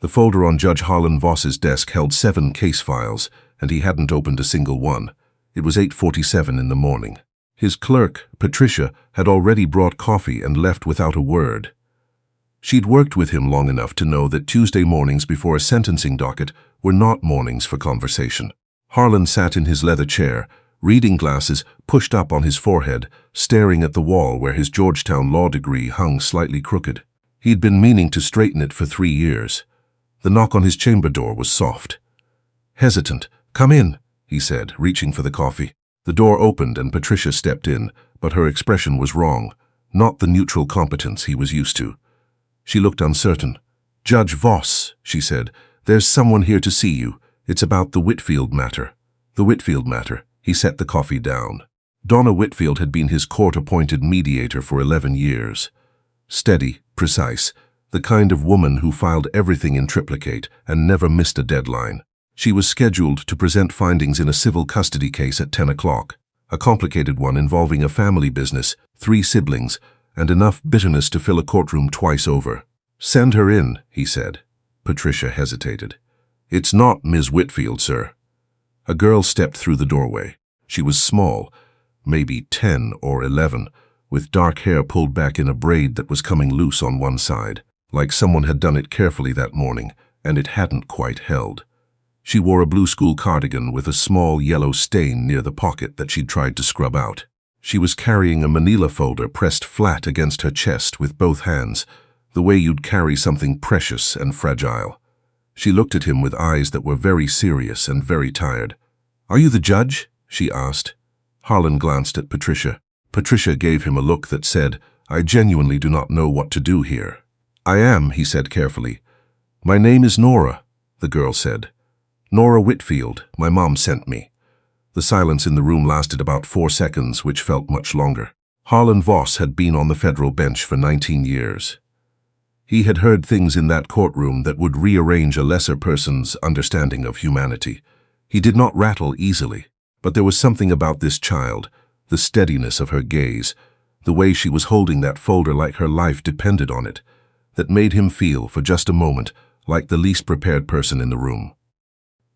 The folder on Judge Harlan Voss's desk held 7 case files, and he hadn't opened a single one. It was 8:47 in the morning. His clerk, Patricia, had already brought coffee and left without a word. She'd worked with him long enough to know that Tuesday mornings before a sentencing docket were not mornings for conversation. Harlan sat in his leather chair, reading glasses pushed up on his forehead, staring at the wall where his Georgetown law degree hung slightly crooked. He'd been meaning to straighten it for 3 years. The knock on his chamber door was soft. Hesitant. "Come in," he said, reaching for the coffee. The door opened and Patricia stepped in, but her expression was wrong, not the neutral competence he was used to. She looked uncertain. "Judge Voss," she said, "there's someone here to see you. It's about the Whitfield matter." The Whitfield matter. He set the coffee down. Donna Whitfield had been his court-appointed mediator for 11 years. Steady, precise, the kind of woman who filed everything in triplicate and never missed a deadline. She was scheduled to present findings in a civil custody case at 10 o'clock, a complicated one involving a family business, 3 siblings, and enough bitterness to fill a courtroom twice over. "Send her in," he said. Patricia hesitated. "It's not Ms. Whitfield, sir." A girl stepped through the doorway. She was small, maybe 10 or 11, with dark hair pulled back in a braid that was coming loose on one side, like someone had done it carefully that morning, and it hadn't quite held. She wore a blue school cardigan with a small yellow stain near the pocket that she'd tried to scrub out. She was carrying a manila folder pressed flat against her chest with both hands, the way you'd carry something precious and fragile. She looked at him with eyes that were very serious and very tired. "Are you the judge?" she asked. Harlan glanced at Patricia. Patricia gave him a look that said, "I genuinely do not know what to do here." "I am," he said carefully. "My name is Nora," the girl said. "Nora Whitfield, my mom sent me." The silence in the room lasted about 4 seconds, which felt much longer. Harlan Voss had been on the federal bench for 19 years. He had heard things in that courtroom that would rearrange a lesser person's understanding of humanity. He did not rattle easily, but there was something about this child, the steadiness of her gaze, the way she was holding that folder like her life depended on it, that made him feel, for just a moment, like the least prepared person in the room.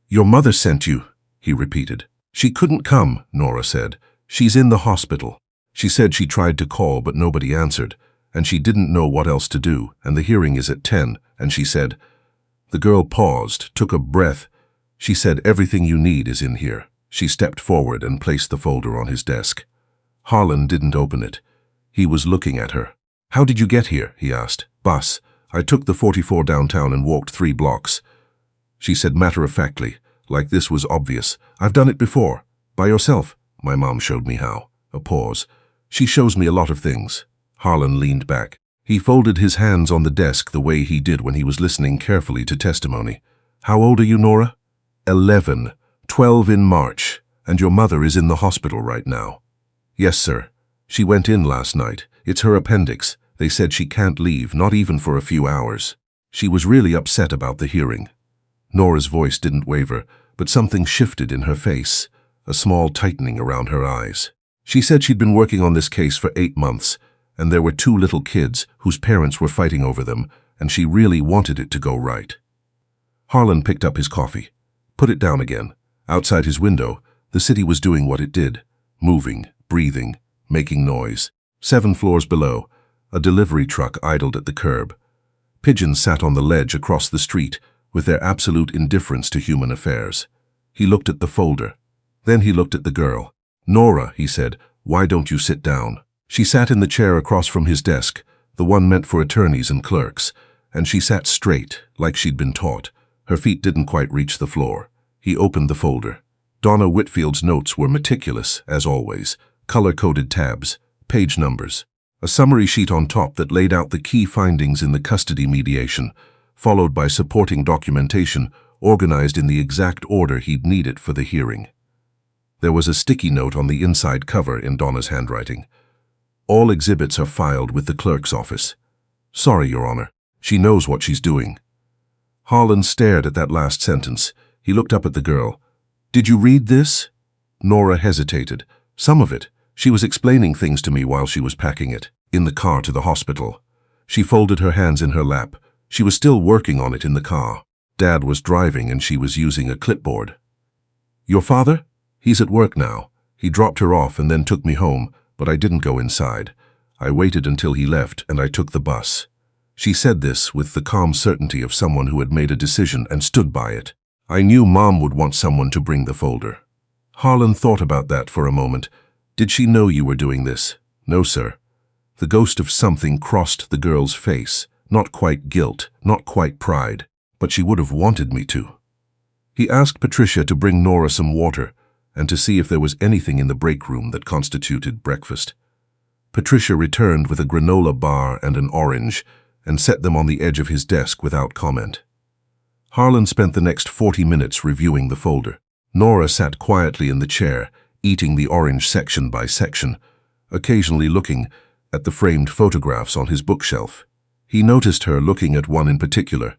"Your mother sent you," he repeated. "She couldn't come," Nora said. "She's in the hospital." She said she tried to call, but nobody answered, and she didn't know what else to do, and the hearing is at 10, and she said. The girl paused, took a breath. She said, "Everything you need is in here." She stepped forward and placed the folder on his desk. Harlan didn't open it. He was looking at her. "How did you get here?" he asked. "Bus. I took the 44 downtown and walked 3 blocks. She said matter-of-factly, like this was obvious. "I've done it before." "By yourself?" "My mom showed me how." A pause. "She shows me a lot of things." Harlan leaned back. He folded his hands on the desk the way he did when he was listening carefully to testimony. "How old are you, Nora?" 11. 12 in March. And your mother is in the hospital right now." "Yes, sir. She went in last night. It's her appendix. They said she can't leave, not even for a few hours." She was really upset about the hearing. Nora's voice didn't waver, but something shifted in her face, a small tightening around her eyes. She said she'd been working on this case for 8 months, and there were 2 little kids whose parents were fighting over them, and she really wanted it to go right. Harlan picked up his coffee, put it down again. Outside his window, the city was doing what it did, moving, breathing, making noise. 7 floors below, a delivery truck idled at the curb. Pigeons sat on the ledge across the street, with their absolute indifference to human affairs. He looked at the folder. Then he looked at the girl. "Nora," he said, "why don't you sit down?" She sat in the chair across from his desk, the one meant for attorneys and clerks, and she sat straight, like she'd been taught. Her feet didn't quite reach the floor. He opened the folder. Donna Whitfield's notes were meticulous, as always, color-coded tabs, page numbers. A summary sheet on top that laid out the key findings in the custody mediation, followed by supporting documentation organized in the exact order he'd need it for the hearing. There was a sticky note on the inside cover in Donna's handwriting. "All exhibits are filed with the clerk's office. Sorry, Your Honor. She knows what she's doing." Harlan stared at that last sentence. He looked up at the girl. "Did you read this?" Nora hesitated. "Some of it. She was explaining things to me while she was packing it, in the car to the hospital." She folded her hands in her lap. She was still working on it in the car. Dad was driving and she was using a clipboard. "Your father? He's at work now. He dropped her off and then took me home, but I didn't go inside. I waited until he left and I took the bus." She said this with the calm certainty of someone who had made a decision and stood by it. "I knew Mom would want someone to bring the folder." Harlan thought about that for a moment. "Did she know you were doing this?" "No, sir." The ghost of something crossed the girl's face. Not quite guilt, not quite pride, but she would have wanted me to. He asked Patricia to bring Nora some water and to see if there was anything in the break room that constituted breakfast. Patricia returned with a granola bar and an orange and set them on the edge of his desk without comment. Harlan spent the next 40 minutes reviewing the folder. Nora sat quietly in the chair, eating the orange section by section, occasionally looking at the framed photographs on his bookshelf. He noticed her looking at one in particular,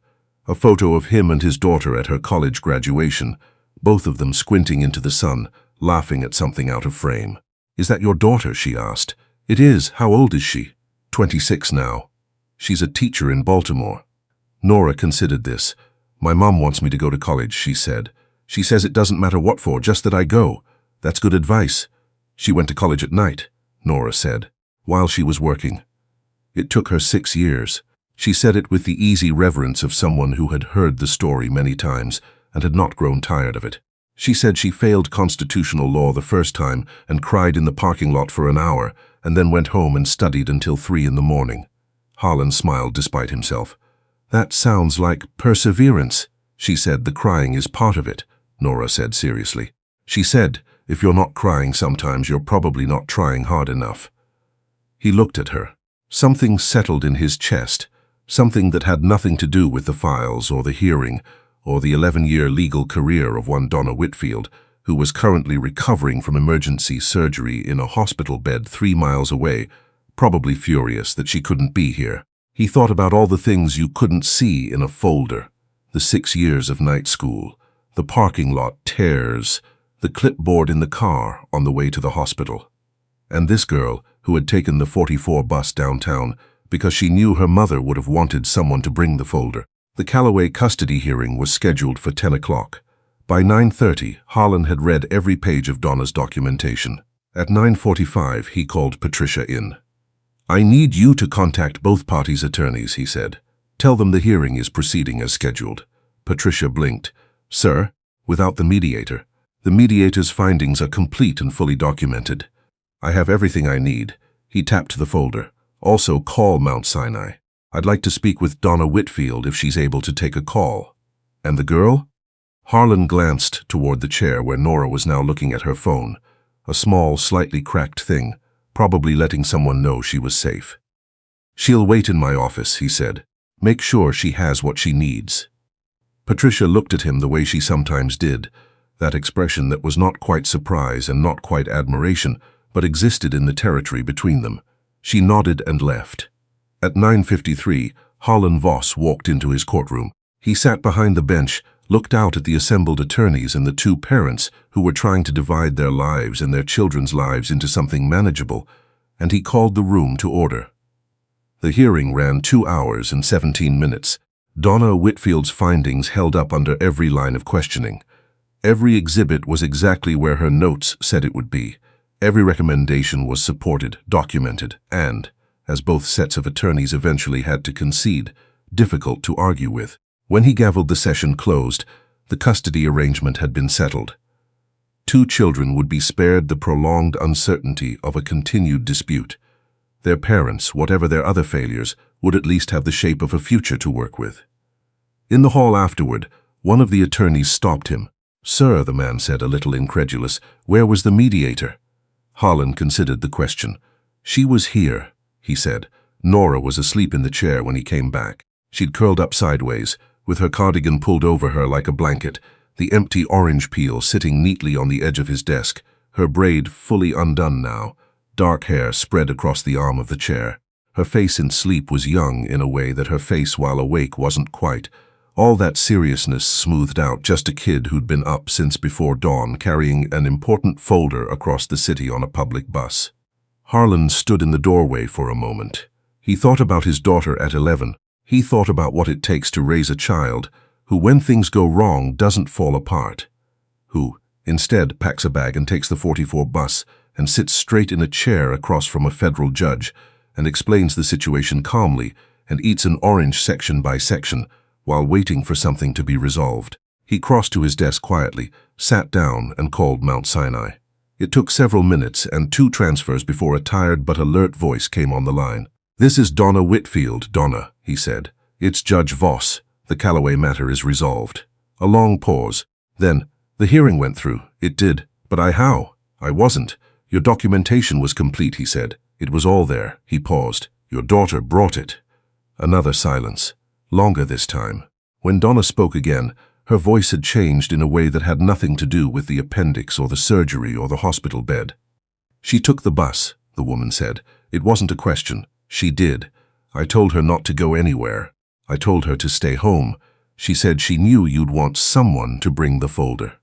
a photo of him and his daughter at her college graduation, both of them squinting into the sun, laughing at something out of frame. "Is that your daughter?" she asked. "It is. How old is she?" 26 now. She's a teacher in Baltimore." Nora considered this. "My mom wants me to go to college," she said. "She says it doesn't matter what for, just that I go. That's good advice." "She went to college at night," Nora said, "while she was working. It took her 6 years. She said it with the easy reverence of someone who had heard the story many times and had not grown tired of it. She said she failed constitutional law the first time and cried in the parking lot for an hour and then went home and studied until 3 in the morning. Harlan smiled despite himself. "That sounds like perseverance." "She said the crying is part of it," Nora said seriously. "She said, if you're not crying sometimes, you're probably not trying hard enough." He looked at her. Something settled in his chest, something that had nothing to do with the files or the hearing or the 11-year legal career of one Donna Whitfield, who was currently recovering from emergency surgery in a hospital bed 3 miles away, probably furious that she couldn't be here. He thought about all the things you couldn't see in a folder: the 6 years of night school, the parking lot tears, the clipboard in the car on the way to the hospital. And this girl, who had taken the 44 bus downtown because she knew her mother would have wanted someone to bring the folder. The Calloway custody hearing was scheduled for 10 o'clock. By 9:30, Harlan had read every page of Donna's documentation. At 9:45, he called Patricia in. "I need you to contact both parties' attorneys," he said. "Tell them the hearing is proceeding as scheduled." Patricia blinked. "Sir, without the mediator. The mediator's findings are complete and fully documented. I have everything I need." He tapped the folder. "Also call Mount Sinai. I'd like to speak with Donna Whitfield if she's able to take a call." "And the girl?" Harlan glanced toward the chair where Nora was now looking at her phone, a small, slightly cracked thing, probably letting someone know she was safe. "She'll wait in my office," he said. "Make sure she has what she needs." Patricia looked at him the way she sometimes did, that expression that was not quite surprise and not quite admiration, but existed in the territory between them. She nodded and left. At 9:53, Harlan Voss walked into his courtroom. He sat behind the bench, looked out at the assembled attorneys and the 2 parents who were trying to divide their lives and their children's lives into something manageable, and he called the room to order. The hearing ran 2 hours and 17 minutes. Donna Whitfield's findings held up under every line of questioning. Every exhibit was exactly where her notes said it would be. Every recommendation was supported, documented, and, as both sets of attorneys eventually had to concede, difficult to argue with. When he gavelled the session closed, the custody arrangement had been settled. 2 children would be spared the prolonged uncertainty of a continued dispute. Their parents, whatever their other failures, would at least have the shape of a future to work with. In the hall afterward, one of the attorneys stopped him. "Sir," the man said, a little incredulous, "where was the mediator?" Harlan considered the question. "She was here," he said. Nora was asleep in the chair when he came back. She'd curled up sideways, with her cardigan pulled over her like a blanket, the empty orange peel sitting neatly on the edge of his desk, her braid fully undone now, dark hair spread across the arm of the chair. Her face in sleep was young in a way that her face while awake wasn't quite. All that seriousness smoothed out, just a kid who'd been up since before dawn, carrying an important folder across the city on a public bus. Harlan stood in the doorway for a moment. He thought about his daughter at 11. He thought about what it takes to raise a child who, when things go wrong, doesn't fall apart, who instead packs a bag and takes the 44 bus and sits straight in a chair across from a federal judge and explains the situation calmly and eats an orange section by section while waiting for something to be resolved. He crossed to his desk quietly, sat down, and called Mount Sinai. It took several minutes and 2 transfers before a tired but alert voice came on the line. "This is Donna Whitfield, Donna," he said. "It's Judge Voss. The Callaway matter is resolved." A long pause. Then, "The hearing went through." "It did. But how? I wasn't. Your documentation was complete," he said. "It was all there." He paused. "Your daughter brought it." Another silence. Longer this time. When Donna spoke again, her voice had changed in a way that had nothing to do with the appendix or the surgery or the hospital bed. "She took the bus," the woman said. "It wasn't a question. She did. I told her not to go anywhere. I told her to stay home. She said she knew you'd want someone to bring the folder."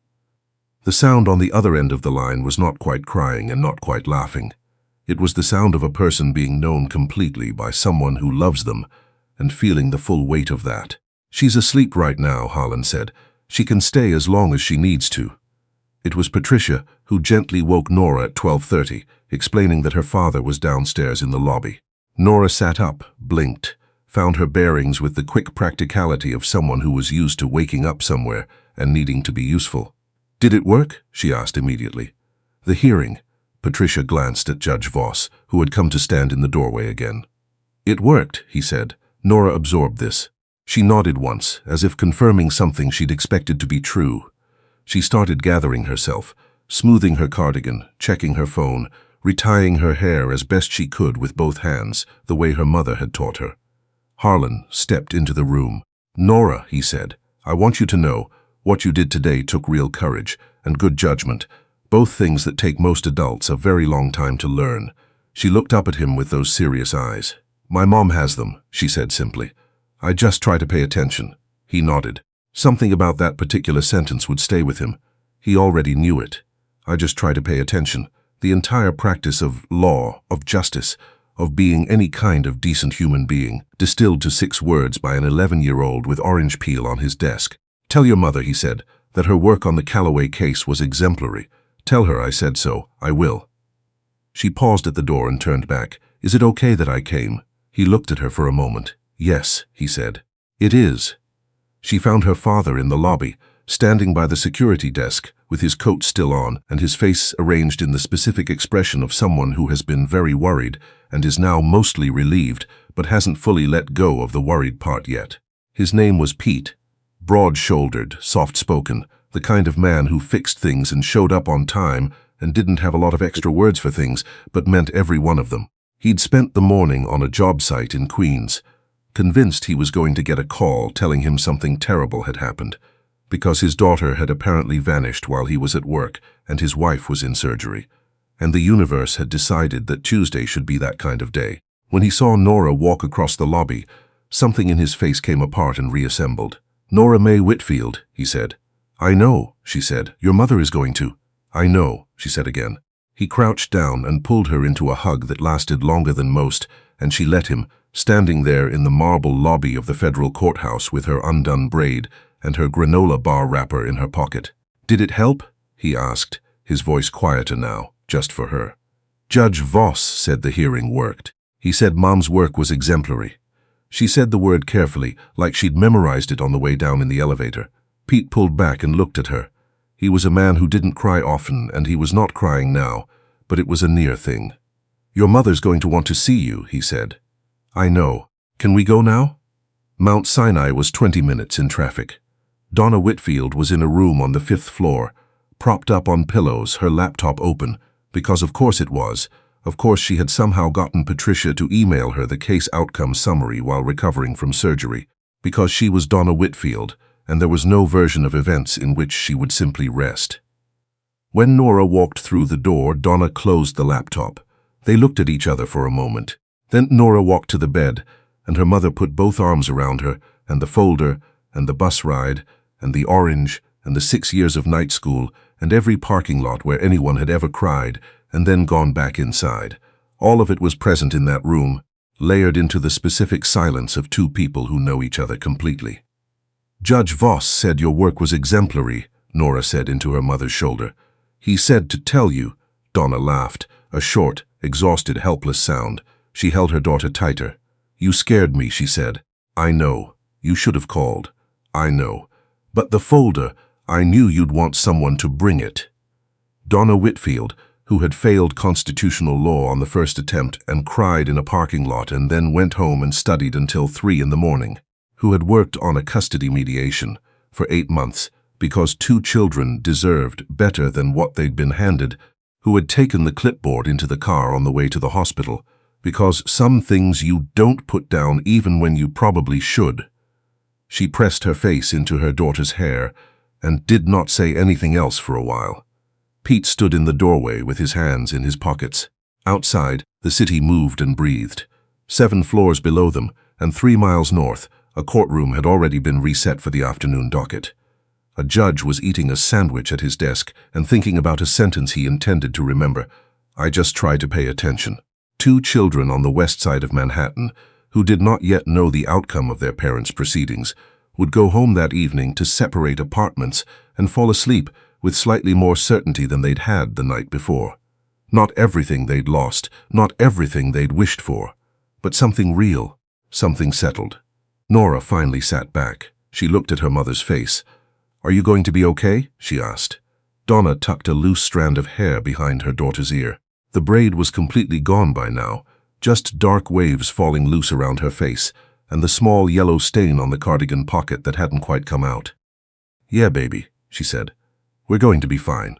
The sound on the other end of the line was not quite crying and not quite laughing. It was the sound of a person being known completely by someone who loves them and feeling the full weight of that. "She's asleep right now," Harlan said. "She can stay as long as she needs to." It was Patricia who gently woke Nora at 12:30, explaining that her father was downstairs in the lobby. Nora sat up, blinked, found her bearings with the quick practicality of someone who was used to waking up somewhere and needing to be useful. "Did it work?" she asked immediately. "The hearing." Patricia glanced at Judge Voss, who had come to stand in the doorway again. "It worked," he said. Nora absorbed this. She nodded once, as if confirming something she'd expected to be true. She started gathering herself, smoothing her cardigan, checking her phone, retying her hair as best she could with both hands, the way her mother had taught her. Harlan stepped into the room. "Nora," he said, "I want you to know, what you did today took real courage and good judgment, both things that take most adults a very long time to learn." She looked up at him with those serious eyes. "My mom has them," she said simply. "I just try to pay attention." He nodded. Something about that particular sentence would stay with him. He already knew it. "I just try to pay attention." The entire practice of law, of justice, of being any kind of decent human being, distilled to 6 words by an 11-year-old with orange peel on his desk. "Tell your mother," he said, "that her work on the Callaway case was exemplary. Tell her I said so. I will." She paused at the door and turned back. "Is it okay that I came?" He looked at her for a moment. "Yes," he said. "It is." She found her father in the lobby, standing by the security desk, with his coat still on and his face arranged in the specific expression of someone who has been very worried and is now mostly relieved, but hasn't fully let go of the worried part yet. His name was Pete. Broad-shouldered, soft-spoken, the kind of man who fixed things and showed up on time and didn't have a lot of extra words for things, but meant every one of them. He'd spent the morning on a job site in Queens, convinced he was going to get a call telling him something terrible had happened, because his daughter had apparently vanished while he was at work and his wife was in surgery, and the universe had decided that Tuesday should be that kind of day. When he saw Nora walk across the lobby, something in his face came apart and reassembled. "Nora Mae Whitfield," he said. "I know," she said. "Your mother is going to." "I know," she said again. He crouched down and pulled her into a hug that lasted longer than most, and she let him, standing there in the marble lobby of the federal courthouse with her undone braid and her granola bar wrapper in her pocket. "Did it help?" he asked, his voice quieter now, just for her. "Judge Voss said the hearing worked. He said Mom's work was exemplary." She said the word carefully, like she'd memorized it on the way down in the elevator. Pete pulled back and looked at her. He was a man who didn't cry often, and he was not crying now, but it was a near thing. "Your mother's going to want to see you," he said. "I know. Can we go now?" Mount Sinai was 20 minutes in traffic. Donna Whitfield was in a room on the 5th floor, propped up on pillows, her laptop open, because of course it was. Of course she had somehow gotten Patricia to email her the case outcome summary while recovering from surgery, because she was Donna Whitfield, and there was no version of events in which she would simply rest. When Nora walked through the door, Donna closed the laptop. They looked at each other for a moment. Then Nora walked to the bed, and her mother put both arms around her, and the folder, and the bus ride, and the orange, and the 6 years of night school, and every parking lot where anyone had ever cried, and then gone back inside. All of it was present in that room. layered into the specific silence of two people who know each other completely. "Judge Voss said your work was exemplary," Nora said into her mother's shoulder. "He said to tell you." Donna laughed, a short, exhausted, helpless sound. She held her daughter tighter. "You scared me," she said. "I know. You should have called. I know. But the folder, I knew you'd want someone to bring it." Donna Whitfield, who had failed constitutional law on the first attempt and cried in a parking lot and then went home and studied until 3 in the morning, who had worked on a custody mediation for 8 months because 2 children deserved better than what they'd been handed, who had taken the clipboard into the car on the way to the hospital because some things you don't put down even when you probably should. She pressed her face into her daughter's hair and did not say anything else for a while. Pete stood in the doorway with his hands in his pockets. Outside, the city moved and breathed. 7 floors below them, and 3 miles north, a courtroom had already been reset for the afternoon docket. A judge was eating a sandwich at his desk and thinking about a sentence he intended to remember. "I just try to pay attention." 2 children on the west side of Manhattan, who did not yet know the outcome of their parents' proceedings, would go home that evening to separate apartments and fall asleep with slightly more certainty than they'd had the night before. Not everything they'd lost, not everything they'd wished for, but something real, something settled. Nora finally sat back. She looked at her mother's face. "Are you going to be okay?" she asked. Donna tucked a loose strand of hair behind her daughter's ear. The braid was completely gone by now, just dark waves falling loose around her face, and the small yellow stain on the cardigan pocket that hadn't quite come out. "Yeah, baby," she said. "We're going to be fine."